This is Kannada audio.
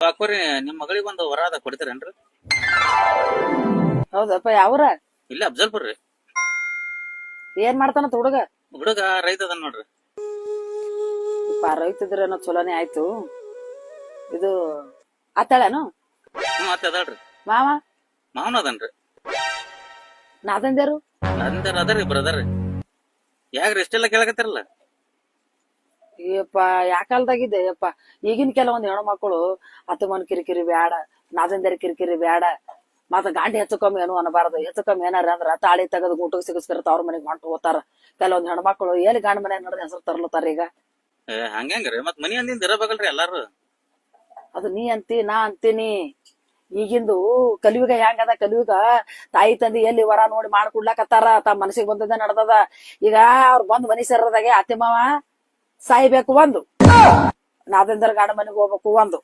ಬಾಕೋರಿ ನಿಮ್ ಮಗಳಿಗೆ ಒಂದು ವರ ಅದ ಕೊಡ್ತೀರೇನ್ರಿ? ಹೌದಪ್ಪ ಯಾವ್ರ ಇಲ್ಲ ಅಫ್ಜಲ್ಪುರ್ ರೀ. ಏನ್ ಮಾಡ್ತಾನ ಹುಡುಗ? ಹುಡುಗ ರೈತ ಅದನ್ ನೋಡ್ರಿ. ರೈತದ್ರೇನೋ ಚಲೋನೇ ಆಯ್ತು. ಇದು ಅತ್ತಾಳೇನು ಮತ್ತೆ ಅದಲ್ರಿ ಮಾವ ಮಾವನ ಅದನ್ರಿ. ನಾದಂದೇರು ನಂದರ ಅದರಿ ಬ್ರದರ್. ಯಾಕ್ರಿ ಇಷ್ಟೆಲ್ಲ ಕೇಳಕತ್ತಿರಲ್ಲ? ಯಪ್ಪ ಯಾಕಲ್ದಾಗಿದೆ ಯಪ್ಪ. ಈಗಿನ ಕೆಲವೊಂದ್ ಹೆಣ್ಮಕ್ಳು ಹತ್ತಮನ್ ಕಿರಿಕಿರಿ ಬ್ಯಾಡ, ನಾದಂದೇರಿ ಕಿರಿಕಿರಿ ಬ್ಯಾಡ, ಮತ್ತ ಗಾಂಡಿ ಹೆಚ್ಚು ಕಮ್ಮಿ ಏನು ಅನ್ನಬಾರದು. ಹೆಚ್ಚು ಕಮ್ಮಿ ಏನಾರ ಅಂದ್ರ ತಾಳಿ ತೆಗೆದು ಊಟಕ್ಕೆ ಸಿಗಿಸ್ಕರ ಅವ್ರ ಮನೆಗ್ ಹೊಂಟು ಹೋಗ್ತಾರ. ಕೆಲವೊಂದ್ ಹೆಣ್ಮಕ್ಳು ಎಲ್ಲಿ ಗಂಡ ಮನೆ ನಡೆದ ಹೆಸರು ತರ್ಲತಾರ. ಈಗ ಹಂಗ್ರಿ ಮತ್ ಮನಿ ಅಂದಿಂದ ಇರಬೇಕಲ್ರಿ ಎಲ್ಲಾರು. ಅದು ನೀ ಅಂತಿ ನಾ ಅಂತೀನಿ. ಈಗಿಂದು ಕಲಿಯುಗ ಹೆಂಗದ, ಕಲಿಯುಗ ತಾಯಿ ತಂದಿ ಎಲ್ಲಿ ವರ ನೋಡಿ ಮಾಡ್ಕೊಡ್ಲಾಕತ್ತಾರ. ತಮ್ಮ ಮನಸ್ಸಿಗೆ ಬಂದದ ನಡ್ದದ. ಈಗ ಅವ್ರ ಬಂದ್ ಮನಿ ಸೇರದಾಗೆ ಅತ್ತೆ ಮಾವ ಸಾಯ್ಬೇಕು ಒಂದು, ನಾದಂದ್ರ ಗಾಡ ಮನೆಗೆ ಹೋಗ್ಬೇಕು ಒಂದು.